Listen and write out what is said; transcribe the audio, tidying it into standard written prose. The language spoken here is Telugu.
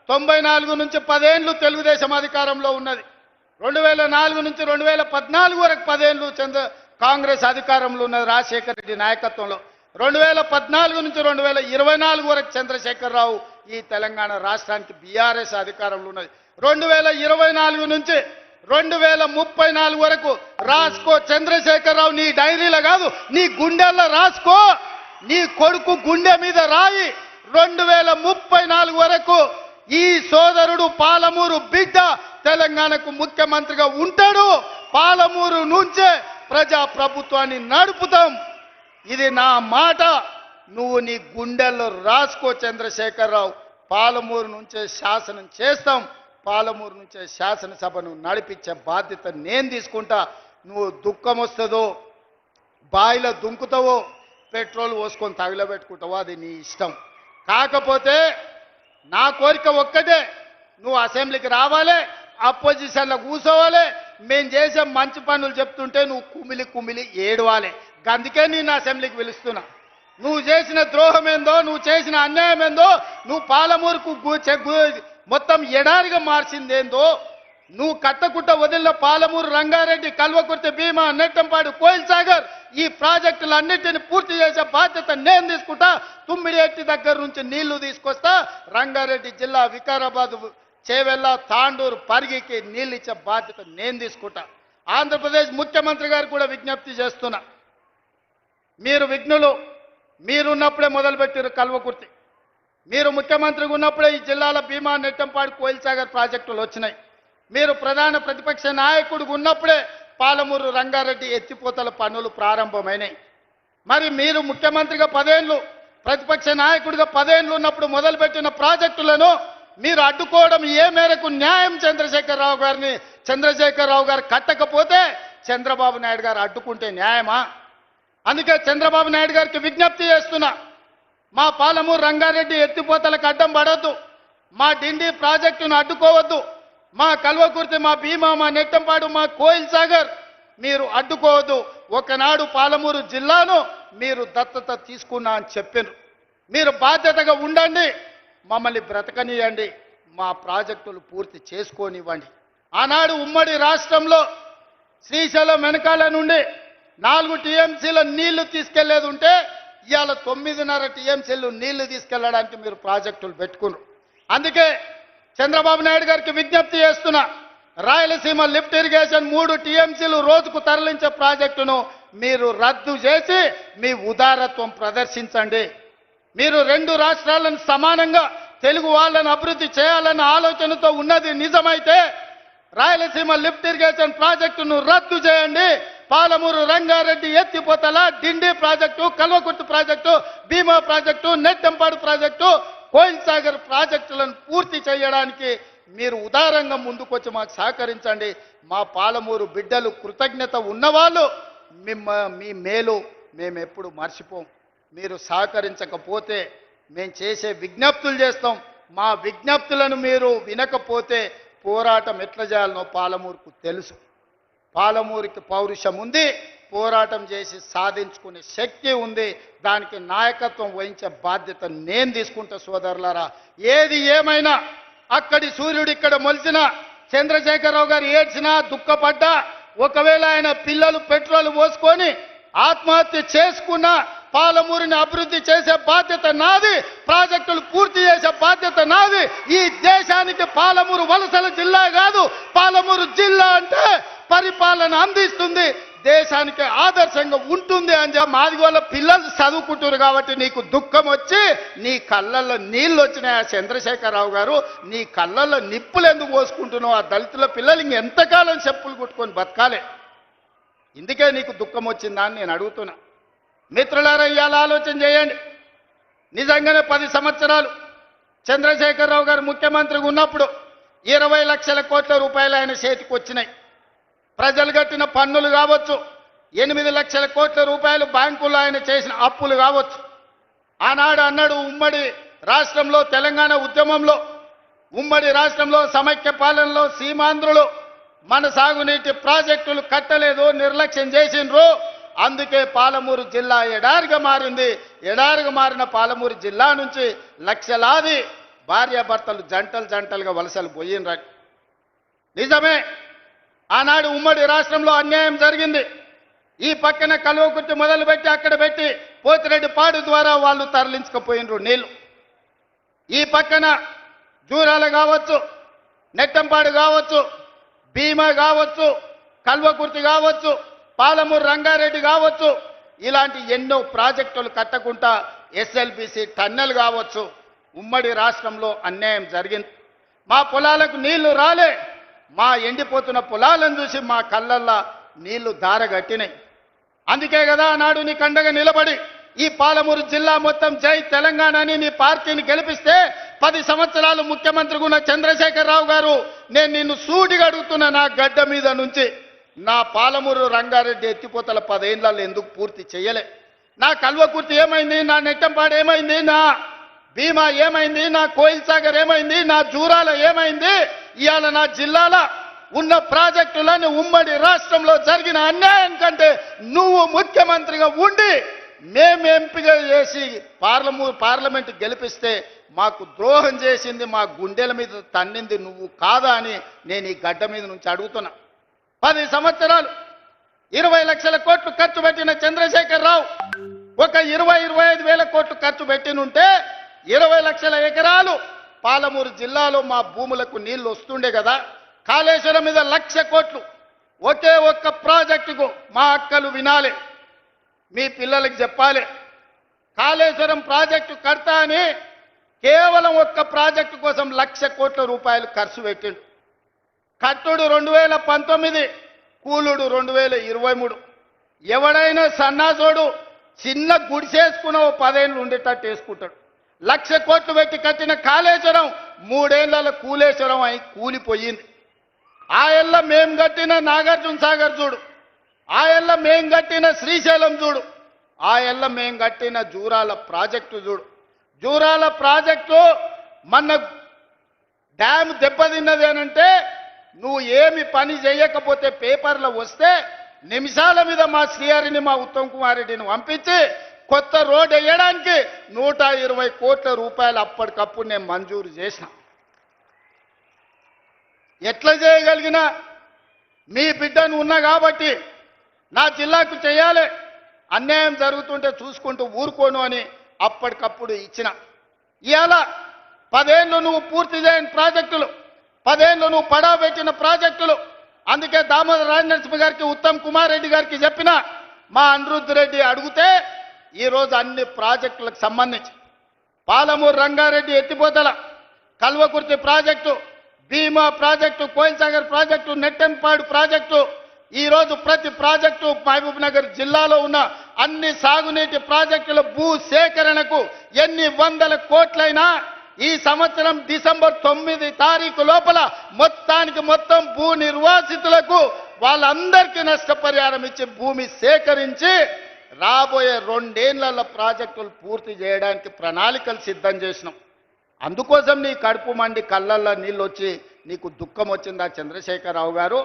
94 నుంచి 10 ఏళ్ళు తెలుగుదేశం అధికారంలో ఉన్నది. 2004 నుంచి 2014 వరకు 10 ఏళ్ళు కాంగ్రెస్ అధికారంలో ఉన్నది రాజశేఖర రెడ్డి నాయకత్వంలో. 2014 నుంచి 2024 వరకు చంద్రశేఖరరావు ఈ తెలంగాణ రాష్ట్రానికి బీఆర్ఎస్ అధికారంలో ఉన్నది. 2024 నుంచి 2034 వరకు రాసుకో చంద్రశేఖరరావు, నీ డైరీలో కాదు నీ గుండెల్లో రాసుకో, నీ కొడుకు గుండె మీద రాయి. 2034 వరకు ఈ సోదరుడు పాలమూరు బిడ్డ తెలంగాణకు ముఖ్యమంత్రిగా ఉంటాడు. పాలమూరు నుంచే ప్రజా ప్రభుత్వాన్ని నడుపుతాం. ఇది నా మాట, నువ్వు నీ గుండెల్లో రాసుకో చంద్రశేఖరరావు. పాలమూరు నుంచే శాసనం చేస్తాం, పాలమూరు నుంచే శాసనసభను నడిపించే బాధ్యత నేను తీసుకుంటా. నువ్వు దుఃఖం వస్తుందో బాయిలో దుంకుతావో పెట్రోల్ పోసుకొని తగిలబెట్టుకుంటావో అది నీ ఇష్టం. కాకపోతే నా కోరిక ఒక్కటే, నువ్వు అసెంబ్లీకి రావాలి, అపోజిషన్లో కూర్చోవాలి, మేము చేసే మంచి పనులు చెప్తుంటే నువ్వు కుమిలి కుమిలి ఏడవాలి. అందుకే నేను అసెంబ్లీకి పిలుస్తున్నా. నువ్వు చేసిన ద్రోహం ఏందో, నువ్వు చేసిన అన్యాయం ఏందో, నువ్వు పాలమూరుకు మొత్తం ఎడారిగా మార్చిందేందో, నువ్వు కట్టకుట్ట వదిలిన పాలమూరు, రంగారెడ్డి, కల్వకుర్తి, భీమా, నెట్టంపాడు, కోయిల్ సాగర్ ఈ ప్రాజెక్టులన్నింటినీ పూర్తి చేసే బాధ్యత నేను తీసుకుంటా. తుమ్మిడి ఎట్టి దగ్గర నుంచి నీళ్లు తీసుకొస్తా. రంగారెడ్డి జిల్లా వికారాబాద్, చేవెళ్ళ, తాండూరు, పరిగికి నీళ్ళు ఇచ్చే బాధ్యత నేను తీసుకుంటా. ఆంధ్రప్రదేశ్ ముఖ్యమంత్రి గారు కూడా విజ్ఞప్తి చేస్తున్నా, మీరు విఘ్నులు, మీరున్నప్పుడే మొదలుపెట్టారు కల్వకుర్తి. మీరు ముఖ్యమంత్రిగా ఉన్నప్పుడే ఈ జిల్లాల భీమా, నెట్టంపాడు, కోయిల్ సాగర్ ప్రాజెక్టులు వచ్చినాయి. మీరు ప్రధాన ప్రతిపక్ష నాయకుడిగా ఉన్నప్పుడే పాలమూరు, రంగారెడ్డి ఎత్తిపోతల పనులు ప్రారంభమైనాయి. మరి మీరు ముఖ్యమంత్రిగా 10 ఏళ్ళు, ప్రతిపక్ష నాయకుడిగా 10 ఏళ్ళు ఉన్నప్పుడు మొదలుపెట్టిన ప్రాజెక్టులను మీరు అడ్డుకోవడం ఏ మేరకు న్యాయం? చంద్రశేఖరరావు గారు కట్టకపోతే చంద్రబాబు నాయుడు గారు అడ్డుకుంటే న్యాయమా? అందుకే చంద్రబాబు నాయుడు గారికి విజ్ఞప్తి చేస్తున్నా, మా పాలమూరు, రంగారెడ్డి ఎత్తిపోతలకు అడ్డం పడవద్దు, మా డిండి ప్రాజెక్టును అడ్డుకోవద్దు, మా కల్వకుర్తి, మా భీమా, మా నెట్టంపాడు, మా కోయిల్ సాగర్ మీరు అడ్డుకోవద్దు. ఒకనాడు పాలమూరు జిల్లాను మీరు దత్తత తీసుకున్నా అని చెప్పారు. మీరు బాధ్యతగా ఉండండి, మమ్మల్ని బ్రతకనియండి, మా ప్రాజెక్టులు పూర్తి చేసుకోనివ్వండి. ఆనాడు ఉమ్మడి రాష్ట్రంలో శ్రీశైలం వెనకాల నుండి 4 టీఎంసీల నీళ్లు తీసుకెళ్లేది ఉంటే ఇవాళ 9.5 టీఎంసీలు నీళ్లు తీసుకెళ్లడానికి మీరు ప్రాజెక్టులు పెట్టుకున్నారు. అందుకే చంద్రబాబు నాయుడు గారికి విజ్ఞప్తి చేస్తున్నా, రాయలసీమ లిఫ్ట్ ఇరిగేషన్ 3 టీఎంసీలు రోజుకు తరలించే ప్రాజెక్టును మీరు రద్దు చేసి మీ ఉదారత్వం ప్రదర్శించండి. మీరు 2 రాష్ట్రాలను సమానంగా తెలుగు వాళ్ళను అభివృద్ధి చేయాలన్న ఆలోచనతో ఉన్నది నిజమైతే రాయలసీమ లిఫ్ట్ ఇరిగేషన్ ప్రాజెక్టును రద్దు చేయండి. పాలమూరు, రంగారెడ్డి ఎత్తిపోతల, డిండి project, Kalwakurthy project, Bhima project, Nettempadu project, Koil Sagar ప్రాజెక్టులను పూర్తి చేయడానికి మీరు ఉదారంగా ముందుకొచ్చి మాకు సహకరించండి. మా పాలమూరు బిడ్డలు కృతజ్ఞత ఉన్నవాళ్ళు, మీ మేలు మేము ఎప్పుడు మర్చిపోం. మీరు సహకరించకపోతే మేము చేసే విజ్ఞప్తులు చేస్తాం. మా విజ్ఞప్తులను మీరు వినకపోతే పోరాటం ఎట్లా చేయాలనో పాలమూరుకు తెలుసు. పాలమూరుకి పౌరుషం ఉంది, పోరాటం చేసి సాధించుకునే శక్తి ఉంది. దానికి నాయకత్వం వహించే బాధ్యత నేను తీసుకుంటా. సోదరులారా, ఏది ఏమైనా అక్కడి సూర్యుడు ఇక్కడ మొలిచిన చంద్రశేఖరరావు గారు ఏడ్చినా, దుఃఖపడ్డా, ఒకవేళ ఆయన పిల్లలు పెట్రోల్ పోసుకొని ఆత్మహత్య చేసుకున్నా పాలమూరుని అభివృద్ధి చేసే బాధ్యత నాది, ప్రాజెక్టులు పూర్తి చేసే బాధ్యత నాది. ఈ దేశానికి పాలమూరు వలసల జిల్లా కాదు, పాలమూరు జిల్లా అంటే పరిపాలన అందిస్తుంది, దేశానికి ఆదర్శంగా ఉంటుంది అని చెప్పి మాదిగోళ్ళ పిల్లలు చదువుకుంటున్నారు. కాబట్టి నీకు దుఃఖం వచ్చి నీ కళ్ళల్లో నీళ్ళు వచ్చినాయి. ఆ చంద్రశేఖరరావు గారు, నీ కళ్ళల్లో నిప్పులు ఎందుకు పోసుకుంటున్నావు? ఆ దళితుల పిల్లలు ఇంకెంతకాలం చెప్పులు కుట్టుకొని బతకాలి? ఇందుకే నీకు దుఃఖం వచ్చిందా అని నేను అడుగుతున్నా. మిత్రులారా, ఇవాళ ఆలోచన చేయండి. నిజంగానే 10 సంవత్సరాలు చంద్రశేఖరరావు గారు ముఖ్యమంత్రిగా ఉన్నప్పుడు 20 లక్షల కోట్ల రూపాయలు ఆయన చేతికి వచ్చినాయి. ప్రజలు కట్టిన పన్నులు కావచ్చు, 8 లక్షల కోట్ల రూపాయలు బ్యాంకుల్లో ఆయన చేసిన అప్పులు కావచ్చు. ఆనాడు అన్నాడు, ఉమ్మడి రాష్ట్రంలో తెలంగాణ ఉద్యమంలో, ఉమ్మడి రాష్ట్రంలో సమైక్య పాలనలో సీమాంధ్రులు మన సాగునీటి ప్రాజెక్టులు కట్టలేదు, నిర్లక్ష్యం చేసిండ్రు, అందుకే పాలమూరు జిల్లా ఎడారిగా మారింది. ఎడారిగా మారిన పాలమూరు జిల్లా నుంచి లక్షలాది భార్యాభర్తలు జంటలు జంటలుగా వలసలు పోయినరా. నిజమే, ఆనాడు ఉమ్మడి రాష్ట్రంలో అన్యాయం జరిగింది. ఈ పక్కన కల్వకుర్తి మొదలుపెట్టి అక్కడ పెట్టి పోతిరెడ్డి పాడు ద్వారా వాళ్ళు తరలించకపోయినరు నీళ్లు. ఈ పక్కన జూరాల కావచ్చు, నెట్టంపాడు కావచ్చు, భీమా కావచ్చు, కల్వకుర్తి కావచ్చు, పాలమూరు రంగారెడ్డి కావచ్చు, ఇలాంటి ఎన్నో ప్రాజెక్టులు కట్టకుండా ఎస్ఎల్బిసి టన్నెల్ కావచ్చు, ఉమ్మడి రాష్ట్రంలో అన్యాయం జరిగింది. మా పొలాలకు నీళ్లు రాలే. మా ఎండిపోతున్న పొలాలను చూసి మా కళ్ళల్లో నీళ్లు దారగట్టినాయి. అందుకే కదా నాడు నీ కండగా నిలబడి ఈ పాలమూరు జిల్లా మొత్తం జై తెలంగాణ అని నీ పార్టీని గెలిపిస్తే 10 సంవత్సరాలు ముఖ్యమంత్రిగా ఉన్న చంద్రశేఖరరావు గారు, నేను నిన్ను సూటిగా అడుగుతున్నా, నా గడ్డ మీద నుంచి నా పాలమూరు రంగారెడ్డి ఎత్తిపోతల 10 ఏళ్లలో ఎందుకు పూర్తి చేయలే? నా కల్వకుర్తి ఏమైంది? నా నెట్టంపాడు ఏమైంది? నా భీమా ఏమైంది? నా కోయిల్ సాగర్ ఏమైంది? నా జూరాల ఏమైంది? ఇవాళ నా జిల్లాల ఉన్న ప్రాజెక్టులను ఉమ్మడి రాష్ట్రంలో జరిగిన అన్యాయం కంటే నువ్వు ముఖ్యమంత్రిగా ఉండి మేము ఎంపిక చేసి పార్లమెంట్ గెలిపిస్తే మాకు ద్రోహం చేసింది, మా గుండెల మీద తన్నింది నువ్వు కాదా అని నేను ఈ గడ్డ మీద నుంచి అడుగుతున్నా. 10 సంవత్సరాలు 20 లక్షల కోట్లు ఖర్చు పెట్టిన చంద్రశేఖరరావు ఒక 20-25 వేల కోట్లు ఖర్చు పెట్టినుంటే 20 లక్షల ఎకరాలు పాలమూరు జిల్లాలో మా భూములకు నీళ్లు వస్తుండే కదా. కాళేశ్వరం మీద 1,00,000 కోట్లు ఒకే ఒక్క ప్రాజెక్టుకు మా అక్కలు వినాలి, మీ పిల్లలకు చెప్పాలి. కాళేశ్వరం ప్రాజెక్టు కడతా అని కేవలం ఒక్క ప్రాజెక్టు కోసం 1,00,000 కోట్ల రూపాయలు ఖర్చు పెట్టిండు. కట్టుడు 2019, కూలుడు 2023. ఎవడైనా సన్నాసోడు చిన్న గుడిసేసుకున్న 10 ఏళ్ళు ఉండేటట్టు వేసుకుంటాడు. 1,00,000 కోట్లు పెట్టి కట్టిన కాళేశ్వరం 3 ఏళ్ల కూలేశ్వరం అయి కూలిపోయింది. ఆ ఏళ్ళ మేం కట్టిన నాగార్జున సాగర్ చూడు, ఆ ఏళ్ళ మేం కట్టిన శ్రీశైలం చూడు, ఆ ఏళ్ళ మేం కట్టిన జూరాల ప్రాజెక్టు చూడు. జూరాల ప్రాజెక్టు మన డ్యామ్ దెబ్బతిన్నది అనంటే నువ్వు ఏమి పని చేయకపోతే పేపర్లో వస్తే నిమిషాల మీద మా శ్రీహరిని, మా ఉత్తమ్ కుమార్ రెడ్డిని పంపించి కొత్త రోడ్ వేయడానికి 120 కోట్ల రూపాయలు అప్పటికప్పుడు నేను మంజూరు చేసిన. ఎట్లా చేయగలిగినా మీ బిడ్డను ఉన్నా కాబట్టి నా జిల్లాకు చేయాలి, అన్యాయం జరుగుతుంటే చూసుకుంటూ ఊరుకోను అని అప్పటికప్పుడు ఇచ్చిన. ఇవాళ 10 ఏళ్ళు నువ్వు పూర్తి చేయని ప్రాజెక్టులు, 10 ఏళ్ళు నువ్వు పడా పెట్టిన ప్రాజెక్టులు. అందుకే దామోదర రాజనరసింహ గారికి, ఉత్తమ్ కుమార్ రెడ్డి గారికి చెప్పిన, మా అనిరుద్ధ్ రెడ్డి అడిగితే ఈరోజు అన్ని ప్రాజెక్టులకు సంబంధించి పాలమూరు రంగారెడ్డి ఎత్తిపోతల, Kalwakurthy project, Bhima project, Koil Sagar project, Nettempadu project, ఈరోజు ప్రతి ప్రాజెక్టు మహబూబ్ నగర్ జిల్లాలో ఉన్న అన్ని సాగునీటి ప్రాజెక్టుల భూ సేకరణకు ఎన్ని వందల కోట్లైనా ఈ సంవత్సరం డిసెంబర్ 9 తారీఖు లోపల మొత్తానికి మొత్తం భూ నిర్వాసితులకు వాళ్ళందరికీ నష్టపరిహారం ఇచ్చి భూమి సేకరించి రాబోయే 2 ఏళ్ల ప్రాజెక్టులు పూర్తి చేయడానికి ప్రణాళికలు సిద్ధం చేసినాం. అందుకోసం నీ కడుపు మండి కళ్ళల్లో నీళ్ళు వచ్చి నీకు దుఃఖం వచ్చిందా చంద్రశేఖరరావు గారు?